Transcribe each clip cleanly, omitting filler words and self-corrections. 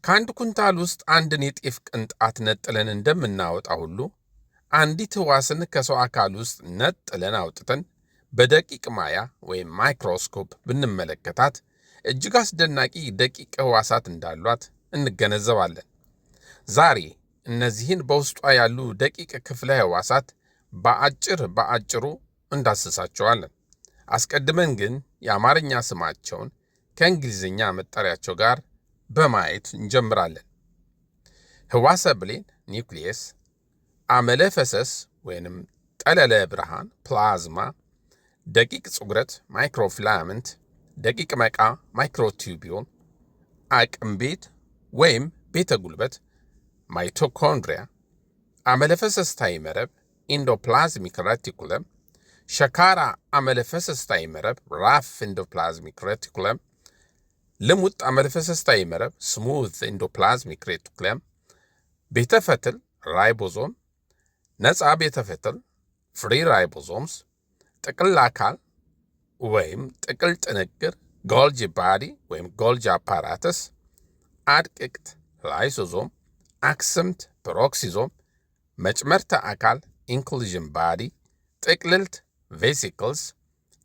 ከአንድ ኩንታል ውስጥ አንድን የጤፍ ቅንጣት ነጥለን እንደምናወጣ ሁሉ አንዲት ሕዋስን ከሰው አካል ውስጥ ነጥለን አውጥተን በደቂቅ ማያ ወይም ማይክሮስኮፕ ብንመለከታት እጅግ አስደናቂ ደቂቅ ሕዋሳት እንዳሏት እንገነዘባለን። ዛሬ እነዚህን በውስጧ ያሉ ደቂቅ ክፍለ ሕዋሳት በአጭሩ እንዳስሳቸዋለን። አስቀድመን ግን የአማርኛ ስማቸውን ከእንግሊዝኛ መጠሪያቸው ጋር በማየት እንጀምራለን። ሕዋሰ ብሌን ኒውክሊየስ፣ አመለ ፈሰስ ወይንም ጠለለ ብርሃን ፕላዝማ፣ ደቂቅ ጽጉረት ማይክሮፊላመንት፣ ደቂቅ መቃ ማይክሮቲዩቢዮን፣ አቅም ቤት ወይም ቤተ ጉልበት ማይቶኮንድሪያ፣ አመለፈሰስታዊ መረብ ኢንዶፕላዝሚክ ሬቲኩለም፣ ሸካራ አመለፈሰስታዊ መረብ ራፍ ኢንዶፕላዝሚክ ሬቲኩለም፣ ልሙጥ አመለፈሰስታዊ መረብ ስሙዝ ኢንዶፕላዝሚክ ሬቲኩለም፣ ቤተ ፈትል ራይቦዞም፣ ነፃ ቤተ ፈትል ፍሪ ራይቦዞምስ፣ ጥቅል አካል ወይም ጥቅል ጥንቅር ጎልጂ ባዲ ወይም ጎልጂ አፓራተስ፣ አድቅቅት ላይሶዞም፣ አክስምት ፐሮክሲዞም፣ መጭመርተ አካል ኢንክሉዥን ባዲ፣ ጥቅልልት ቬሲክልስ፣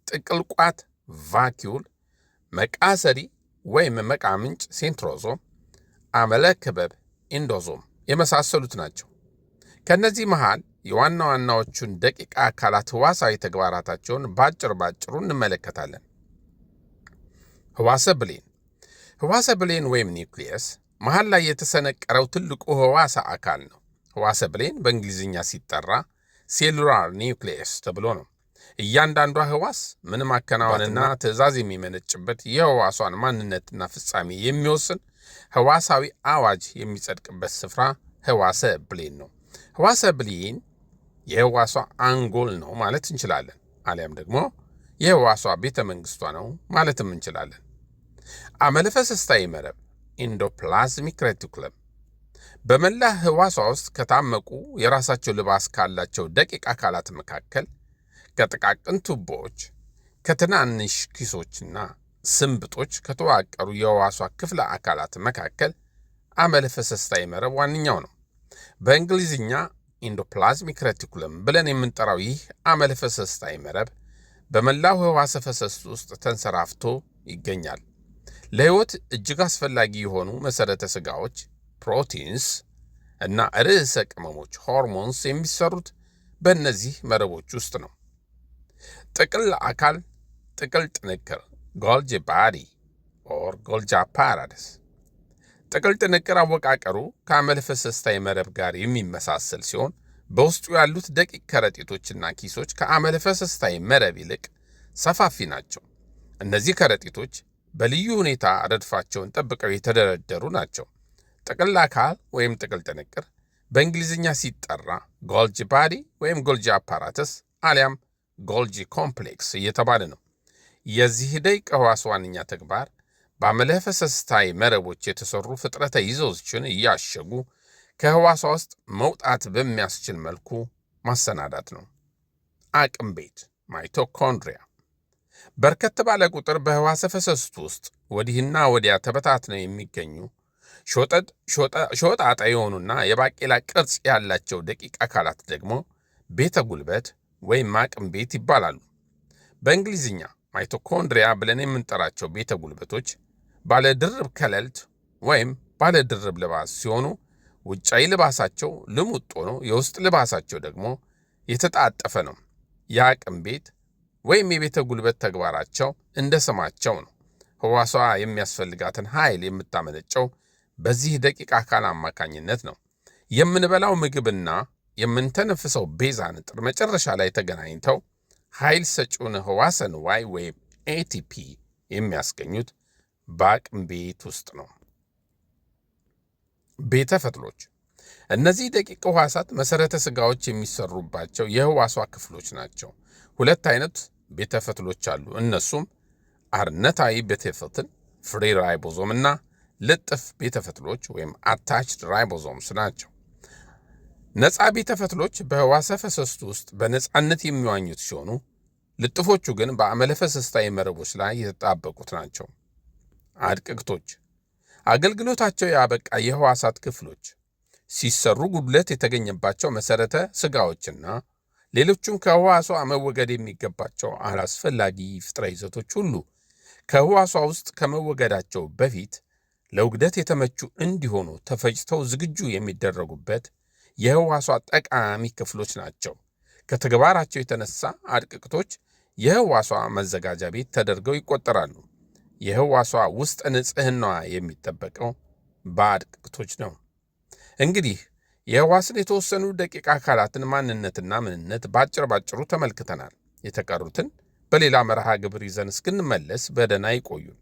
ጥቅል ቋት ቫኪዩል፣ መቃሰሪ ወይም መቃ ምንጭ ሴንትሮዞም፣ አመለ ክበብ ኢንዶዞም የመሳሰሉት ናቸው። ከእነዚህ መሃል የዋና ዋናዎቹን ደቂቅ አካላት ሕዋሳዊ ተግባራታቸውን ባጭሩ እንመለከታለን። ሕዋሰ ብሌን ወይም ኒውክሊየስ መሃል ላይ የተሰነቀረው ትልቁ ሕዋሰ አካል ነው። ሕዋሰ ብሌን በእንግሊዝኛ ሲጠራ ሴሉላር ኒውክሊየስ ተብሎ ነው። እያንዳንዷ ሕዋስ ምን ማከናወንና ትዕዛዝ የሚመነጭበት የሕዋሷን ማንነትና ፍጻሜ የሚወስን ሕዋሳዊ አዋጅ የሚጸድቅበት ስፍራ ሕዋሰ ብሌን ነው። ሕዋሰ ብሌን የሕዋሷ አንጎል ነው ማለት እንችላለን። አሊያም ደግሞ የሕዋሷ ቤተ መንግሥቷ ነው ማለትም እንችላለን። አመለፈሰስታዊ መረብ ኢንዶፕላዝሚክ ሬቲኩለም በመላ ሕዋሷ ውስጥ ከታመቁ የራሳቸው ልባስ ካላቸው ደቂቅ አካላት መካከል ከጥቃቅን ቱቦዎች ከትናንሽ ኪሶችና ስንብጦች ከተዋቀሩ የሕዋሷ ክፍለ አካላት መካከል አመለፈሰስታዊ መረብ ዋነኛው ነው። በእንግሊዝኛ ኢንዶፕላዝሚክ ሬቲኩለም ብለን የምንጠራው ይህ አመለፈሰስታዊ መረብ በመላው ሕዋሰ ፈሰስ ውስጥ ተንሰራፍቶ ይገኛል። ለሕይወት እጅግ አስፈላጊ የሆኑ መሠረተ ሥጋዎች ፕሮቲንስ እና ርዕሰ ቅመሞች ሆርሞንስ የሚሰሩት በእነዚህ መረቦች ውስጥ ነው። ጥቅል አካል ጥቅል ጥንቅር ጎልጂ ባዲ ኦር ጎልጂ አፓራተስ ጥቅል ጥንቅር አወቃቀሩ ከአመለፈሰስታዊ መረብ ጋር የሚመሳሰል ሲሆን በውስጡ ያሉት ደቂቅ ከረጢቶችና ኪሶች ከአመለፈሰስታዊ መረብ ይልቅ ሰፋፊ ናቸው። እነዚህ ከረጢቶች በልዩ ሁኔታ ረድፋቸውን ጠብቀው የተደረደሩ ናቸው። ጥቅል አካል ወይም ጥቅል ጥንቅር በእንግሊዝኛ ሲጠራ ጎልጂ ባዲ ወይም ጎልጂ አፓራተስ አሊያም ጎልጂ ኮምፕሌክስ እየተባለ ነው። የዚህ ደቂቅ ሕዋስ ዋነኛ ተግባር በአመለፈሰስታዊ መረቦች የተሰሩ ፍጥረተ ይዘቶችን እያሸጉ ከሕዋሷ ውስጥ መውጣት በሚያስችል መልኩ ማሰናዳት ነው። አቅም ቤት ማይቶኮንድሪያ በርከት ባለ ቁጥር በሕዋሰ ፈሰስቱ ውስጥ ወዲህና ወዲያ ተበታትነው የሚገኙ ሾጣጣ የሆኑና የባቄላ ቅርጽ ያላቸው ደቂቅ አካላት ደግሞ ቤተ ጉልበት ወይም አቅም ቤት ይባላሉ። በእንግሊዝኛ ማይቶኮንድሪያ ብለን የምንጠራቸው ቤተ ጉልበቶች ባለድርብ ከለልት ወይም ባለድርብ ልባስ ሲሆኑ ውጫዊ ልባሳቸው ልሙጥ ሆኖ የውስጥ ልባሳቸው ደግሞ የተጣጠፈ ነው። የአቅም ቤት ወይም የቤተ ጉልበት ተግባራቸው እንደ ስማቸው ነው። ሕዋሷ የሚያስፈልጋትን ኃይል የምታመነጨው በዚህ ደቂቅ አካል አማካኝነት ነው። የምንበላው ምግብና የምንተነፍሰው ቤዛ ንጥር መጨረሻ ላይ ተገናኝተው ኃይል ሰጪውን ሕዋሰ ንዋይ ወይም ኤቲፒ የሚያስገኙት በአቅም ቤት ውስጥ ነው። ቤተ ፈትሎች እነዚህ ደቂቅ ሕዋሳት መሠረተ ሥጋዎች የሚሰሩባቸው የሕዋሷ ክፍሎች ናቸው። ሁለት አይነት ቤተ ፈትሎች አሉ። እነሱም አርነታዊ ቤተ ፈትል ፍሪ ራይቦዞም እና ልጥፍ ቤተ ፈትሎች ወይም አታችድ ራይቦዞምስ ናቸው። ነፃ ቤተ ፈትሎች በሕዋሰ ፈሰስቱ ውስጥ በነፃነት የሚዋኙት ሲሆኑ ልጥፎቹ ግን በአመለፈሰስታዊ መረቦች ላይ የተጣበቁት ናቸው። አድቅቅቶች አገልግሎታቸው ያበቃ የሕዋሳት ክፍሎች ሲሰሩ ጉድለት የተገኘባቸው መሠረተ ሥጋዎችና ሌሎቹም ከሕዋሷ መወገድ የሚገባቸው አላስፈላጊ ፍጥረ ይዘቶች ሁሉ ከሕዋሷ ውስጥ ከመወገዳቸው በፊት ለውግደት የተመቹ እንዲሆኑ ተፈጭተው ዝግጁ የሚደረጉበት የሕዋሷ ጠቃሚ ክፍሎች ናቸው። ከተግባራቸው የተነሳ አድቅቅቶች የሕዋሷ መዘጋጃ ቤት ተደርገው ይቆጠራሉ። የሕዋሷ ውስጥ ንጽሕናዋ የሚጠበቀው በአድቅቅቶች ነው። እንግዲህ የሕዋስን የተወሰኑ ደቂቅ አካላትን ማንነትና ምንነት ባጭሩ ተመልክተናል። የተቀሩትን በሌላ መርሃ ግብር ይዘን እስክንመለስ በደህና ይቆዩን።